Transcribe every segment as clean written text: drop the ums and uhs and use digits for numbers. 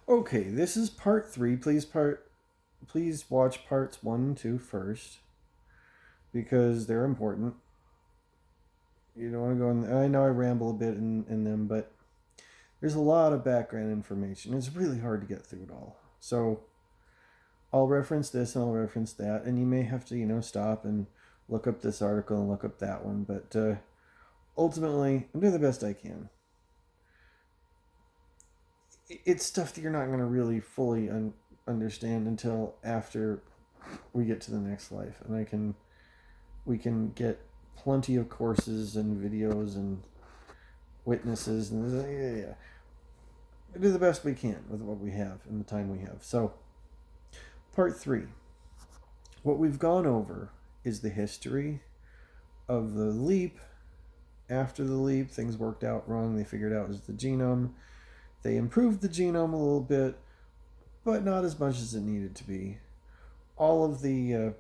Okay, this is part 3. Please watch parts 1 and 2 first because they're important. You don't want to go in. I know I ramble a bit in them, but there's a lot of background information. It's really hard to get through it all. So I'll reference this and I'll reference that, and you may have to, stop and look up this article and look up that one. But ultimately, I'm doing the best I can. It's stuff that you're not going to really fully understand until after we get to the next life, and we can get plenty of courses and videos and witnesses, and yeah. We do the best we can with what we have and the time we have. So, part 3. What we've gone over is the history of the leap. After the leap, things worked out wrong. They figured out it was the genome. They improved the genome a little bit, but not as much as it needed to be. All of the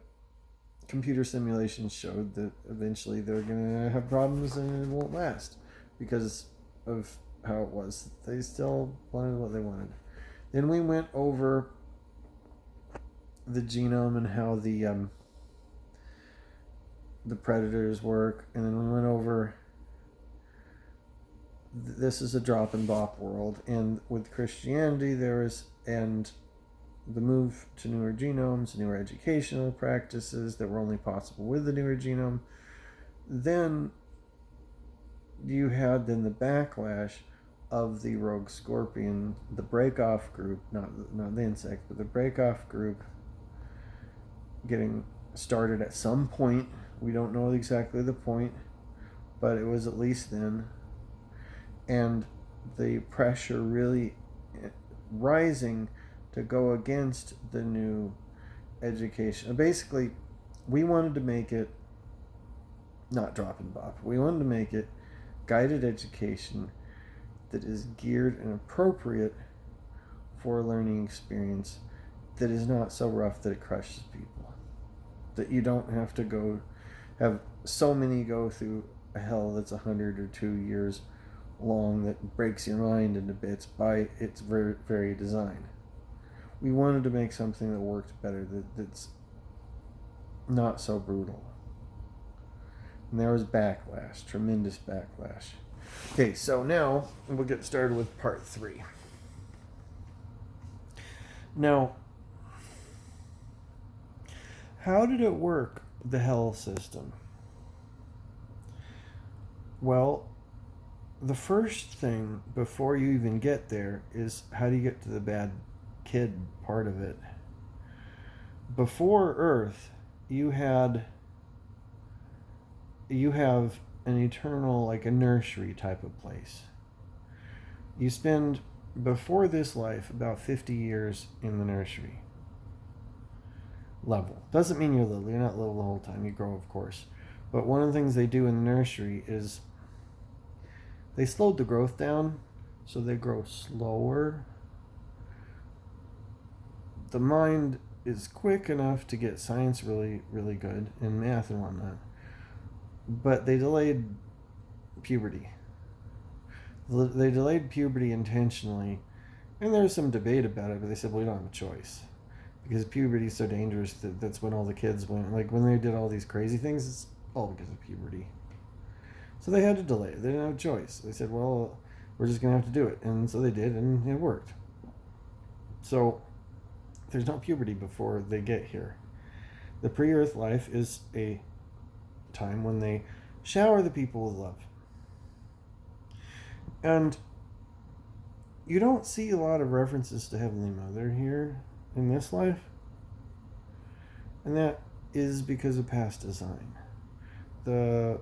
computer simulations showed that eventually they're going to have problems and it won't last because of how it was. They still wanted what they wanted. Then we went over the genome and how the predators work, and then we went over this is a drop and bop world, and with Christianity and the move to newer genomes, newer educational practices that were only possible with the newer genome. Then you had the backlash of the Rogue Scorpion, the break-off group, not the insect, but the break-off group getting started at some point. We don't know exactly the point, but it was at least then. And the pressure really rising to go against the new education. Basically, we wanted to make it not drop and bop. We wanted to make it guided education that is geared and appropriate for a learning experience that is not so rough that it crushes people. That you don't have to have so many go through a hell that's 100 or 2 years long that breaks your mind into bits by its very, very design. We wanted to make something that worked better, that's not so brutal. And there was backlash, tremendous backlash. Okay, so now we'll get started with part 3. Now, how did it work, the hell system? Well, the first thing before you even get there is how do you get to the bad kid part of it. Before Earth, you have an eternal, like a nursery type of place. You spend, before this life, about 50 years in the nursery level. Doesn't mean you're little. You're not little the whole time. You grow, of course. But one of the things they do in the nursery is they slowed the growth down, so they grow slower. The mind is quick enough to get science really, really good, and math and whatnot. But they delayed puberty. They delayed puberty intentionally, and there was some debate about it, but they said, well, we don't have a choice. Because puberty is so dangerous that's when all the kids went. Like, when they did all these crazy things, it's all because of puberty. So they had to delay it. They didn't have a choice. They said, well, we're just going to have to do it. And so they did, and it worked. So there's no puberty before they get here. The pre-Earth life is a time when they shower the people with love. And you don't see a lot of references to Heavenly Mother here in this life. And that is because of past design. The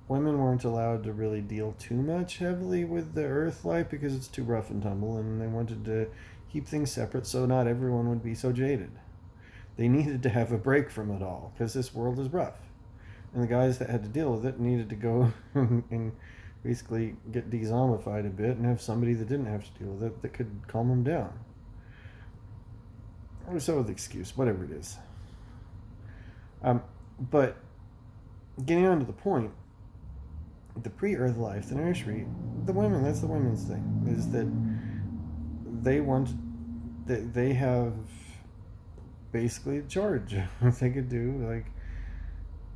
women weren't allowed to really deal too much heavily with the Earth life because it's too rough and tumble, and they wanted to keep things separate so not everyone would be so jaded. They needed to have a break from it all because this world is rough. And the guys that had to deal with it needed to go and basically get de-zombified a bit and have somebody that didn't have to deal with it that could calm them down. Or so the excuse, whatever it is. But getting on to the point, the pre-Earth life, the nursery, the women, that's the women's thing, is that they want they have basically a charge. They could do like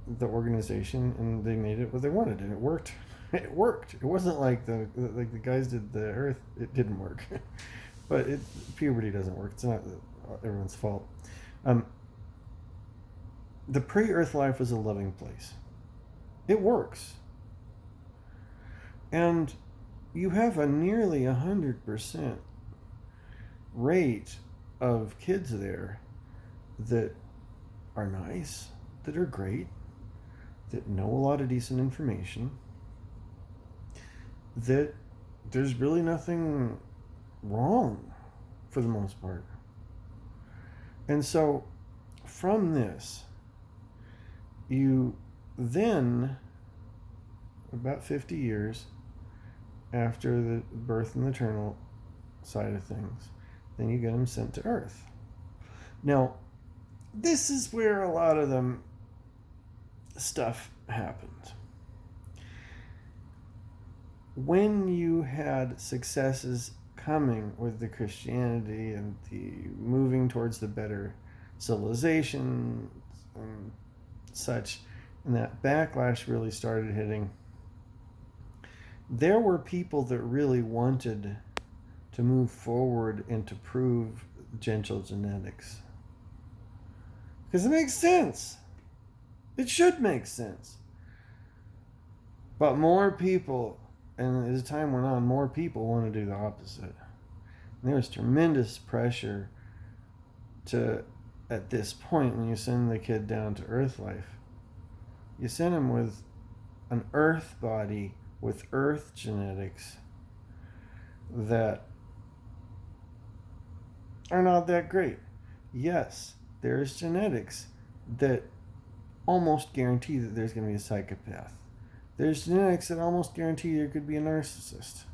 the organization, and they made it what they wanted, and it worked. It worked. It wasn't like the guys did the Earth. It didn't work, but puberty doesn't work. It's not everyone's fault. Um, the pre-Earth life was a loving place. It works, and you have a nearly 100% rate of kids there that are nice, that are great, that know a lot of decent information, that there's really nothing wrong for the most part. And so from this, you then, about 50 years after the birth and the eternal side of things, then you get them sent to Earth. Now, this is where a lot of the stuff happened. When you had successes coming with the Christianity and the moving towards the better civilization and such, and that backlash really started hitting, there were people that really wanted to move forward and to prove genital genetics. Because it makes sense. It should make sense. But more people, and as time went on, more people want to do the opposite. And there was tremendous pressure to, at this point, when you send the kid down to Earth life, you send him with an Earth body with Earth genetics that are not that great. Yes, there's genetics that almost guarantee that there's going to be a psychopath. There's genetics that almost guarantee there could be a narcissist.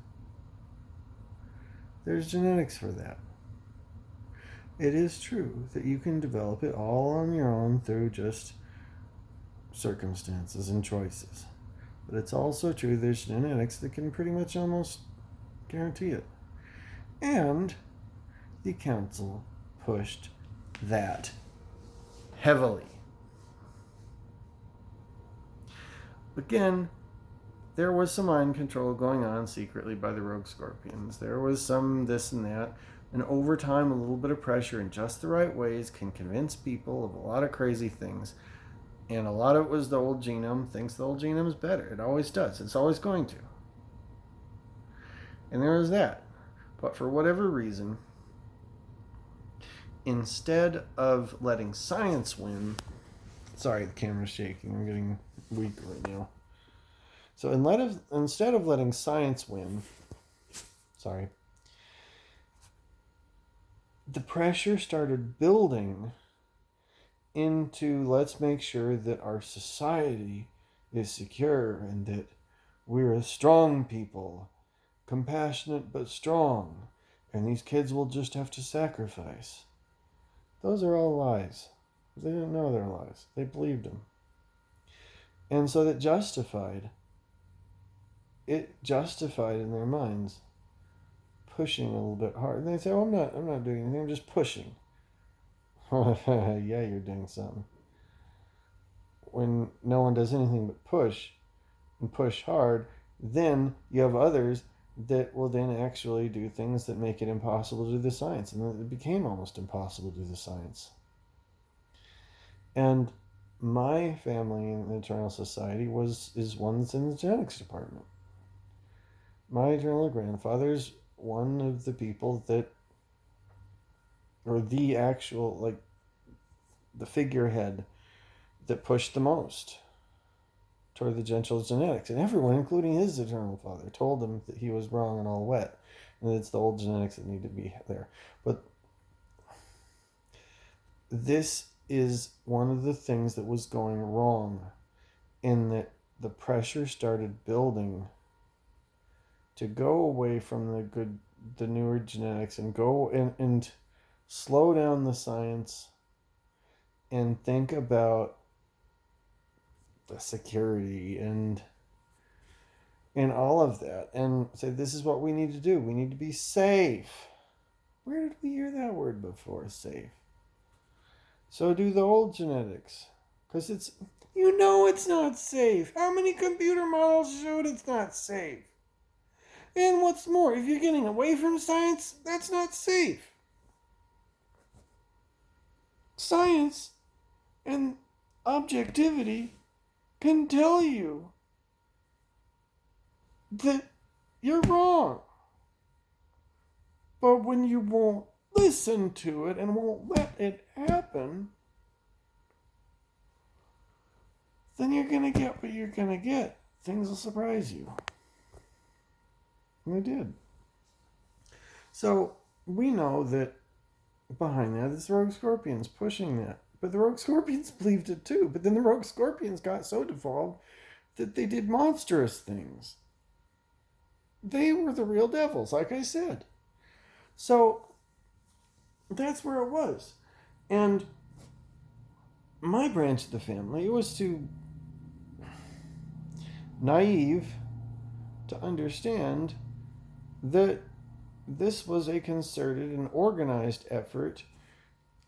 There's genetics for that. It is true that you can develop it all on your own through just circumstances and choices. But it's also true there's genetics that can pretty much almost guarantee it. And the council pushed that heavily. Again, there was some mind control going on secretly by the Rogue Scorpions. There was some this and that. And over time, a little bit of pressure in just the right ways can convince people of a lot of crazy things. And a lot of it was the old genome thinks the old genome is better. It always does. It's always going to. And there was that. But for whatever reason, instead of letting science win... Sorry, the camera's shaking. I'm getting weak right now. So instead of letting science win... Sorry. The pressure started building into let's make sure that our society is secure and that we're a strong people, compassionate but strong, and these kids will just have to sacrifice. Those are all lies. They didn't know they're lies. They believed them. And so that justified in their minds pushing a little bit hard. And they say, oh, I'm not doing anything, I'm just pushing. Yeah, you're doing something. When no one does anything but push and push hard, then you have others that will then actually do things that make it impossible to do the science. And it became almost impossible to do the science. And my family in the Eternal Society is one that's in the genetics department. My eternal grandfather's one of the people that, or the actual, like, the figurehead that pushed the most toward the genital genetics. And everyone, including his eternal father, told him that he was wrong and all wet. And it's the old genetics that need to be there. But this is one of the things that was going wrong, in that the pressure started building to go away from the newer genetics and go and slow down the science and think about the security and all of that, and say this is what we need to do. We need to be safe. Where did we hear that word before, safe? So do the old genetics. Because it's not safe. How many computer models showed it's not safe? And what's more, if you're getting away from science, that's not safe. Science and objectivity can tell you that you're wrong. But when you won't listen to it and won't let it happen, then you're going to get what you're going to get. Things will surprise you. And they did. So we know that behind that is Rogue Scorpions pushing that. But the Rogue Scorpions believed it too. But then the Rogue Scorpions got so devolved that they did monstrous things. They were the real devils, like I said. So that's where it was. And my branch of the family, it was too naive to understand that this was a concerted and organized effort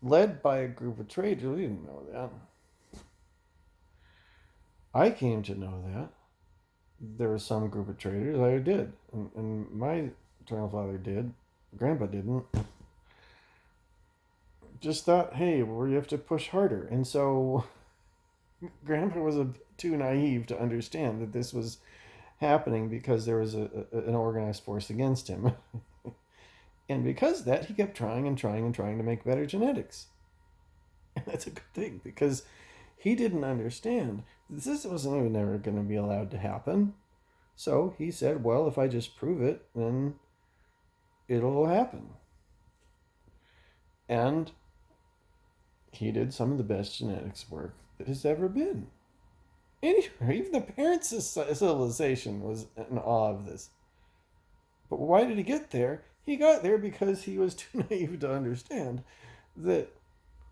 led by a group of traders. We didn't know that. I came to know that. There was some group of traders. I did. And my eternal father did. Grandpa didn't. Just thought, hey, well, you have to push harder. And so Grandpa was too naive to understand that this was happening because there was an organized force against him. And because of that, he kept trying and trying and trying to make better genetics. And that's a good thing, because he didn't understand this wasn't even ever going to be allowed to happen. So he said, well, if I just prove it, then it'll happen. And he did some of the best genetics work that has ever been. Anyway, even the parents of civilization was in awe of this. But why did he get there? He got there because he was too naive to understand that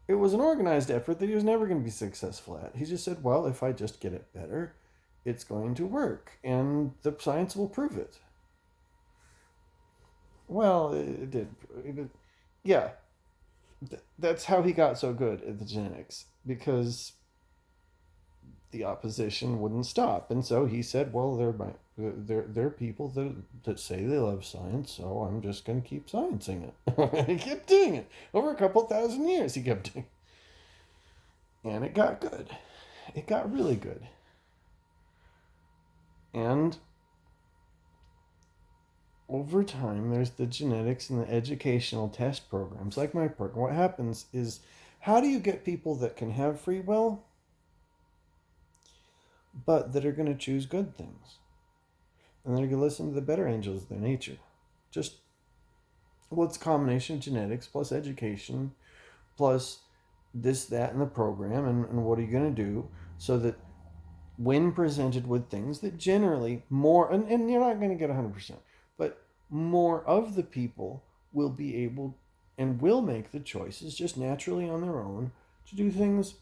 it was an organized effort that he was never going to be successful at. He just said, well, if I just get it better, it's going to work, and the science will prove it. Well, it did. Yeah. That's how he got so good at the genetics, because the opposition wouldn't stop. And so he said, well, they're people that say they love science, so I'm just going to keep sciencing it. And he kept doing it. Over a couple thousand years he kept doing it. And it got good. It got really good. And over time, there's the genetics and the educational test programs, like my program. What happens is, how do you get people that can have free will, but that are going to choose good things? And they're going to listen to the better angels of their nature. It's a combination of genetics plus education plus this, that, and the program. And what are you going to do so that when presented with things that generally more, and you're not going to get 100%, but more of the people will be able and will make the choices just naturally on their own to do things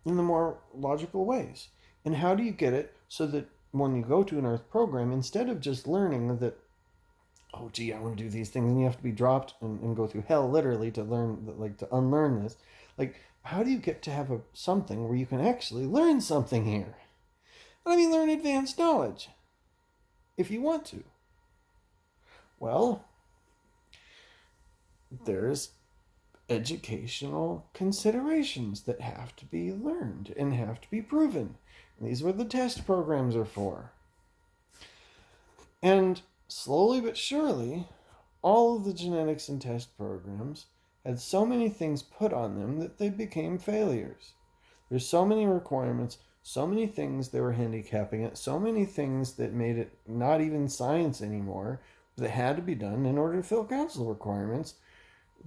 in the more logical ways. And how do you get it so that when you go to an Earth program, instead of just learning that, oh gee, I want to do these things, and you have to be dropped and go through hell literally to learn, like to unlearn this, like how do you get to have something where you can actually learn something here? I mean, learn advanced knowledge if you want to. Well, there's educational considerations that have to be learned and have to be proven. And these are what the test programs are for. And slowly but surely, all of the genetics and test programs had so many things put on them that they became failures. There's so many requirements, so many things that were handicapping it, so many things that made it not even science anymore, that had to be done in order to fill council requirements,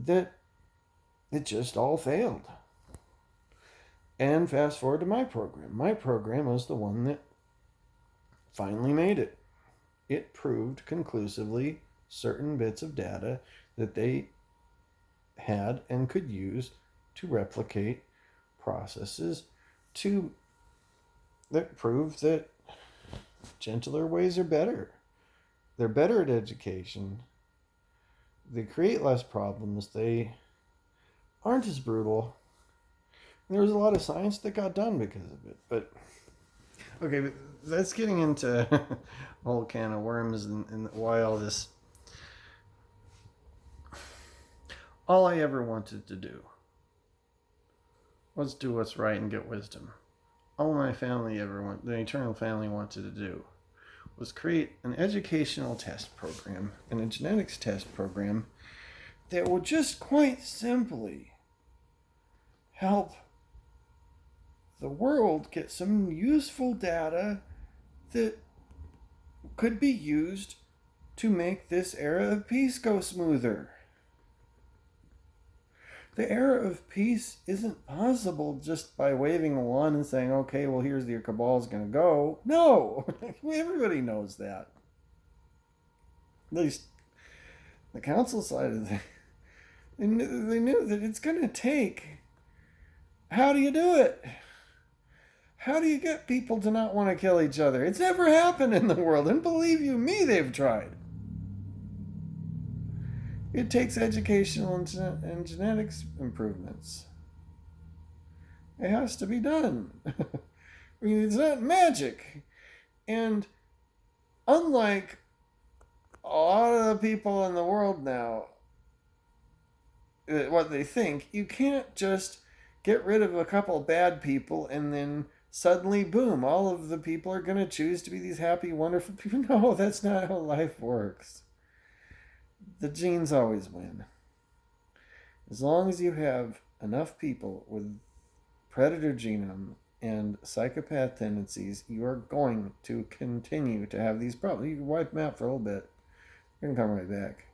that it just all failed. And fast forward to my program. My program was the one that finally made it. It proved conclusively certain bits of data that they had and could use to replicate processes that prove that gentler ways are better. They're better at education. they create less problems. They aren't as brutal. There was a lot of science that got done because of it. But okay, but that's getting into a whole can of worms and why all this. All I ever wanted to do was do what's right and get wisdom. All my family the eternal family wanted to do was create an educational test program and a genetics test program that would just quite simply help the world get some useful data that could be used to make this era of peace go smoother. The era of peace isn't possible just by waving a wand and saying, okay, well, here's your cabal's going to go. No, everybody knows that. At least the council side of the... They knew that it's going to take... How do you do it? How do you get people to not want to kill each other? It's never happened in the world, and believe you me, they've tried. It takes educational and genetics improvements. It has to be done. I mean, it's not magic. And unlike a lot of the people in the world now, what they think, you can't just get rid of a couple bad people and then suddenly, boom, all of the people are going to choose to be these happy, wonderful people. No, that's not how life works. The genes always win. As long as you have enough people with predator genome and psychopath tendencies, you are going to continue to have these problems. You can wipe them out for a little bit. You can come right back.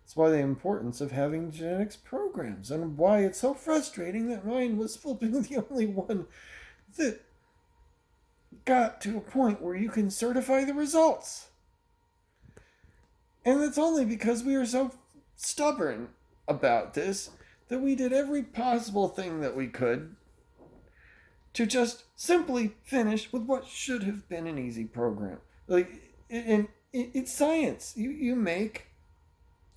That's why the importance of having genetics programs and why it's so frustrating that mine was flipping the only one that got to a point where you can certify the results. And it's only because we are so stubborn about this that we did every possible thing that we could to just simply finish with what should have been an easy program. It's science. You make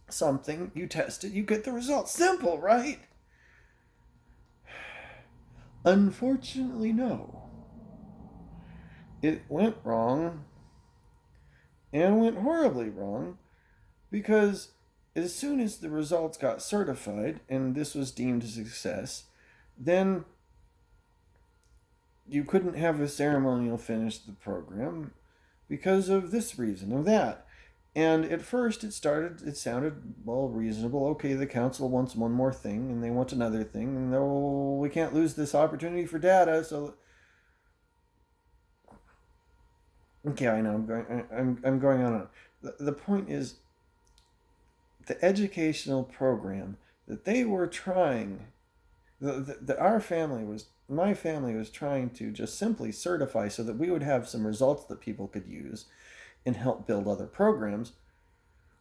something, you test it, you get the results. Simple, right? Unfortunately, no. It went wrong, and went horribly wrong, because as soon as the results got certified and this was deemed a success, then you couldn't have a ceremonial finish of the program because of this reason or that. And at first it sounded, well, reasonable. Okay, the council wants one more thing and they want another thing, and oh, we can't lose this opportunity for data, so... Okay, I know, I'm going on. The point is, the educational program that they were trying, my family was trying to just simply certify so that we would have some results that people could use and help build other programs.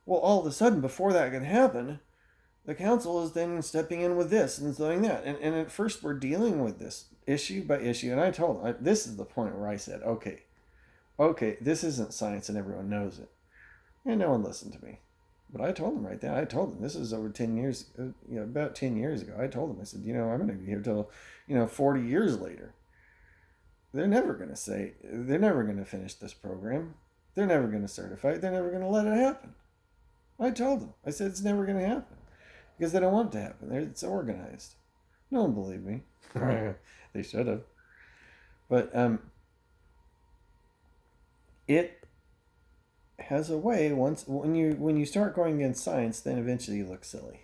Well, all of a sudden, before that could happen, the council is then stepping in with this and doing that. And at first we're dealing with this issue by issue. And I told them, this is the point where I said, okay, this isn't science and everyone knows it. And no one listened to me. But I told them right there. I told them this is over 10 years, about 10 years ago. I told them, I said, I'm going to be here till, 40 years later. They're never going to finish this program. They're never going to certify it. They're never going to let it happen. I told them. I said, it's never going to happen. Because they don't want it to happen. It's organized. No one believed me. They should have. But it has a way, when you start going against science, then eventually you look silly.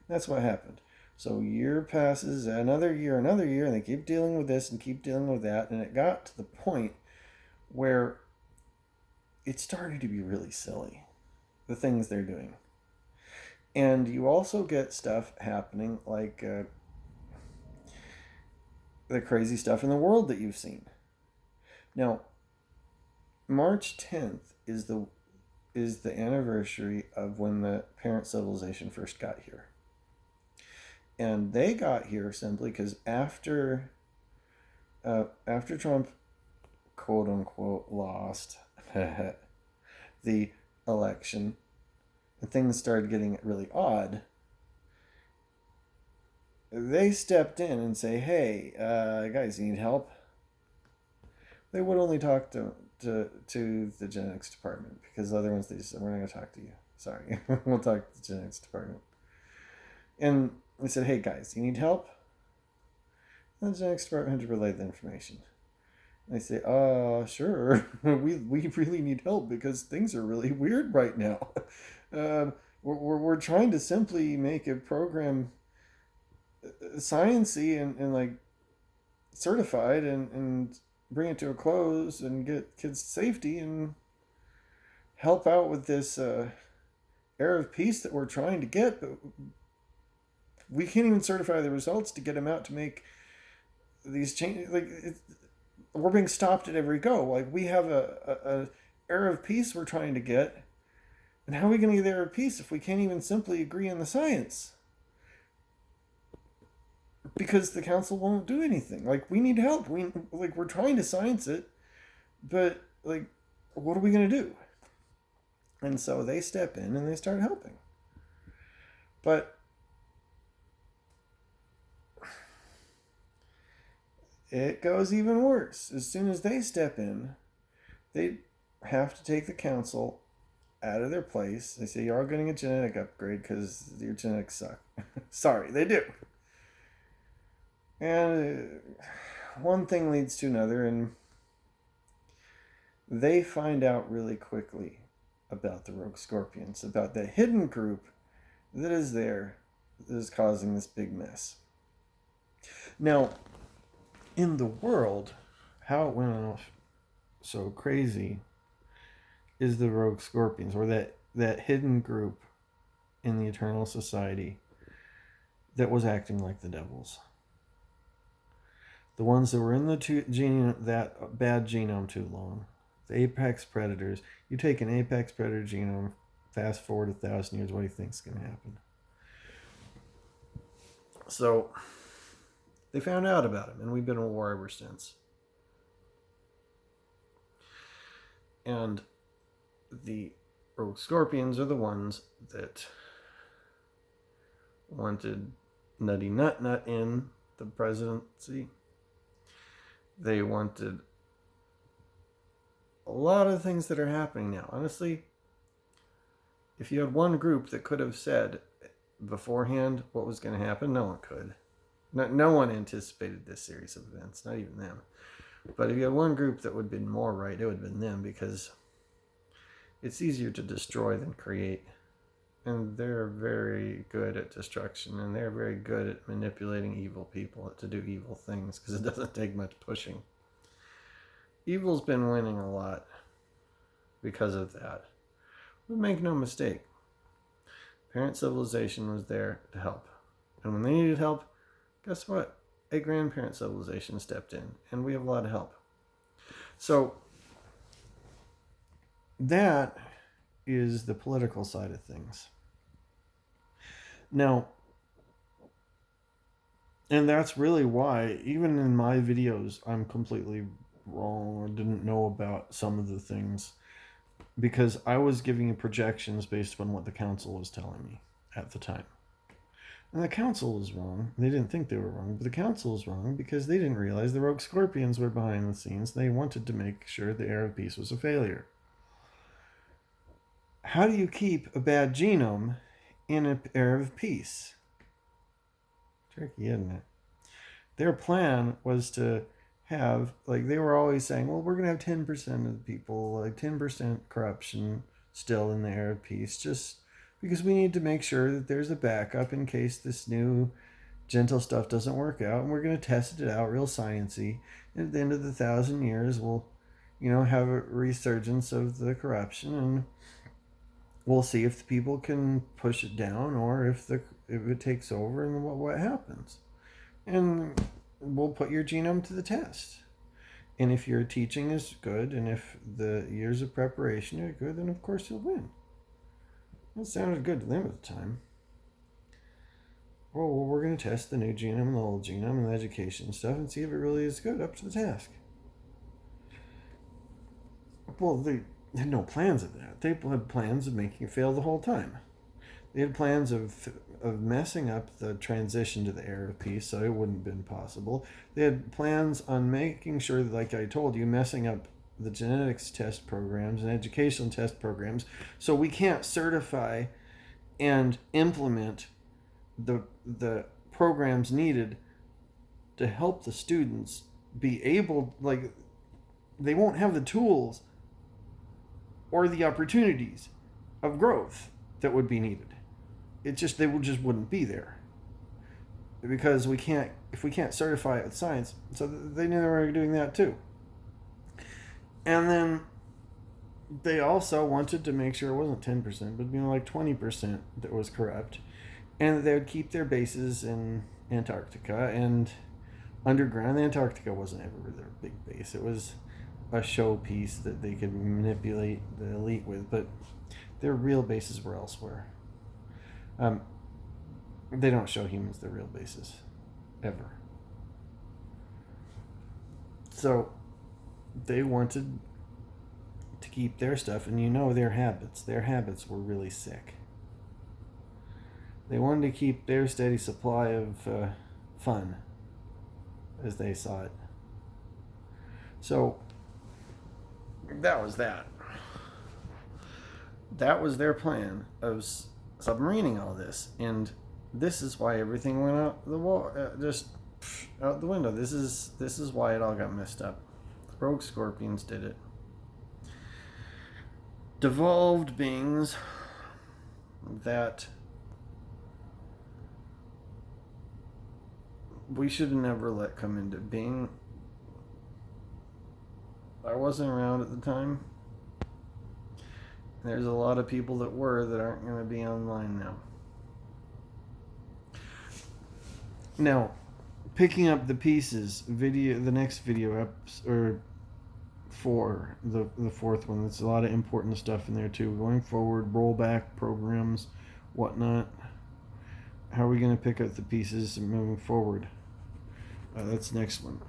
That's what happened. So year passes, another year, and they keep dealing with this and keep dealing with that, and it got to the point where it started to be really silly, the things they're doing. And you also get stuff happening like the crazy stuff in the world that you've seen. Now, March 10th is the anniversary of when the parent civilization first got here. And they got here simply because after Trump, quote unquote, lost the election, things started getting really odd, they stepped in and say, hey, guys, you need help? They would only talk to the genetics department, because the other ones, they just said, we're not going to talk to you. Sorry, we'll talk to the genetics department. And they said, hey, guys, you need help? And the genetics department had to relay the information. And they say, sure, we really need help because things are really weird right now. We're trying to simply make a program sciencey and like certified and bring it to a close and get kids to safety and help out with this era of peace that we're trying to get, but we can't even certify the results to get them out to make these changes. Like, we're being stopped at every go. Like, we have a era of peace we're trying to get, and how are we going to get the era of peace if we can't even simply agree on the science? Because the council won't do anything. Like, we need help. We're trying to science it, but like, what are we going to do? And so they step in and they start helping. But it goes even worse. As soon as they step in, they have to take the council out of their place. They say, you're all getting a genetic upgrade because your genetics suck. Sorry, they do. And one thing leads to another, and they find out really quickly about the Rogue Scorpions, about the hidden group that is there, that is causing this big mess. Now, in the world, how it went off so crazy is the Rogue Scorpions, or that hidden group in the Eternal Society that was acting like the devils. The ones that were in that bad genome too long. The apex predators. You take an apex predator genome, fast forward 1,000 years, what do you think is going to happen? So, they found out about him, and we've been in a war ever since. And the Rogue Scorpions are the ones that wanted Nutty Nut in the presidency. They wanted a lot of things that are happening now. Honestly, if you had one group that could have said beforehand what was going to happen, no one could. No one anticipated this series of events, not even them. But if you had one group that would have been more right, it would have been them, because it's easier to destroy than create. And they're very good at destruction, and they're very good at manipulating evil people to do evil things, because it doesn't take much pushing. Evil's been winning a lot because of that. But make no mistake, parent civilization was there to help. And when they needed help, guess what? A grandparent civilization stepped in, and we have a lot of help. So that is the political side of things. Now, and that's really why, even in my videos, I'm completely wrong or didn't know about some of the things, because I was giving you projections based upon what the council was telling me at the time. And the council was wrong. They didn't think they were wrong, but the council was wrong because they didn't realize the Rogue Scorpions were behind the scenes. They wanted to make sure the Era of Peace was a failure. How do you keep a bad genome in an era of peace? Tricky, isn't it? Their plan was to have, like, they were always saying, well, we're going to have 10% of the people, like 10% corruption still in the era of peace, just because we need to make sure that there's a backup in case this new gentle stuff doesn't work out, and we're going to test it out real sciencey. And at the end of the 1,000 years, we'll, have a resurgence of the corruption, and we'll see if the people can push it down, or if it takes over, and what happens. And we'll put your genome to the test. And if your teaching is good, and if the years of preparation are good, then of course you'll win. That sounded good to them at the time. Well, we're going to test the new genome and the old genome and the education stuff and see if it really is good, up to the task. Well, they had no plans of that. They had plans of making it fail the whole time. They had plans of messing up the transition to the era piece, so it wouldn't have been possible. They had plans on making sure, like I told you, messing up the genetics test programs and educational test programs, so we can't certify and implement the programs needed to help the students be able, like, they won't have the tools or the opportunities of growth that would be needed. It just, they just wouldn't be there, because we can't, if we can't certify it with science. So they knew they were doing that too. And then they also wanted to make sure it wasn't 10%, but like 20% that was corrupt, and they would keep their bases in Antarctica and underground. Antarctica wasn't ever their big base. It was a showpiece that they could manipulate the elite with, but their real bases were elsewhere. They don't show humans their real bases, ever. So they wanted to keep their stuff, and their habits. Their habits were really sick. They wanted to keep their steady supply of fun, as they saw it. So that was that. That was their plan of submarining all this, and this is why everything went out the wall, just out the window. This is why it all got messed up. The Rogue Scorpions did it. Devolved beings that we should have never let come into being. I wasn't around at the time. There's a lot of people that were that aren't going to be online now. Now, picking up the pieces, the next video or 4, the fourth one. There's a lot of important stuff in there too. Going forward, rollback programs, whatnot. How are we going to pick up the pieces moving forward? That's the next one.